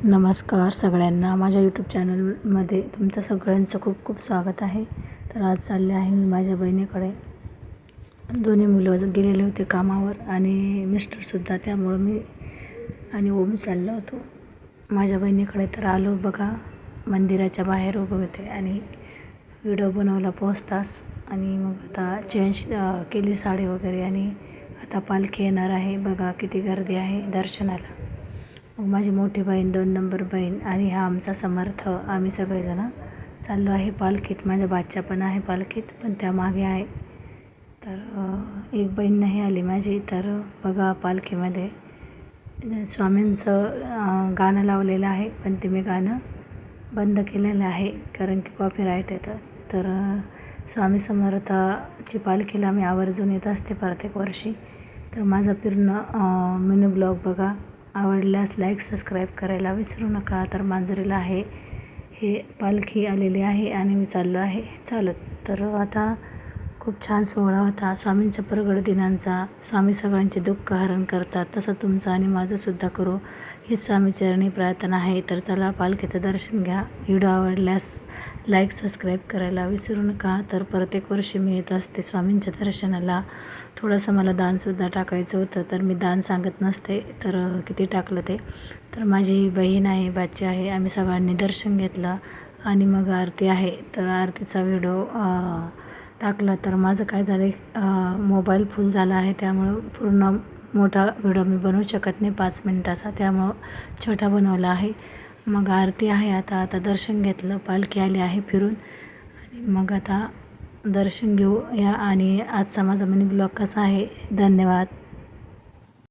नमस्कार सगळ्यांना, माझ्या यूट्यूब चॅनलमध्ये तुमचं सगळ्यांचं खूप खूप स्वागत आहे. तर आज चालले आहे मी माझ्या बहिणीकडे. दोन्ही मुलं गेलेले होते कामावर आणि मिस्टरसुद्धा, त्यामुळं मी आणि ओम चाललो होतो माझ्या बहिणीकडे. तर आलो बघा, मंदिराच्या बाहेर उभे होते आणि व्हिडिओ बनवला पोहोचताच. आणि मग आता चेंज केली साडी वगैरे आणि आता पालखी येणार आहे. बघा किती गर्दी आहे दर्शनाला. मग माझी मोठी बहीण, 2 नंबर बहीण आणि हा आमचा समर्थ, आम्ही सगळेजणं चाललो आहे पालखीत. माझ्या बाच्या पण आहे पालखीत, पण त्या मागे आहे. तर एक बहीण नाही आली माझी. तर बघा पालखीमध्ये स्वामींचं गाणं लावलेलं आहे, पण ते मी गाणं बंद केलेलं आहे कारण की कॉपीराईट येतं. तर स्वामी समर्थाची पालखीला मी आवर्जून येत असते प्रत्येक वर्षी. तर माझा पूर्ण मिनी ब्लॉग बघा. आवडल्यास लाईक सबस्क्राईब करायला विसरू नका. तर मांजरीला आहे हे पालखी आलेली आहे आणि मी चाललो आहे चालत. तर आता खूप छान सोहळा होता स्वामींचा प्रगट दिनांचा. स्वामी सगळ्यांचे दुःख हरण करतात, तसं तुमचं आणि माझंसुद्धा करू ही स्वामीचरणी प्रार्थना आहे. तर चला पालखीचं दर्शन घ्या. व्हिडिओ आवडल्यास लाईक सबस्क्राईब करायला विसरू नका. तर प्रत्येक वर्षी मी येत असते स्वामींच्या दर्शनाला. थोडंसं मला दानसुद्धा टाकायचं होतं, तर मी दान सांगत नसते तर किती टाकलं ते. तर माझी बहीण आहे, बाची आहे, आम्ही सगळ्यांनी दर्शन घेतलं आणि मग आरती आहे. तर आरतीचा व्हिडिओ टाकला. तर माझं काय झालं, मोबाईल फुल झाला आहे, त्यामुळं पूर्ण मोठा व्हिडिओ मी बनवू शकत नाही 5 मिनिटाचा, त्यामुळं छोटा बनवला आहे. मग आरती आहे, आता दर्शन घेतलं, पालखी आली आहे फिरून आणि मग आता दर्शन घेऊ या. आणि आजचा माझा मिनी ब्लॉग कसा आहे, धन्यवाद.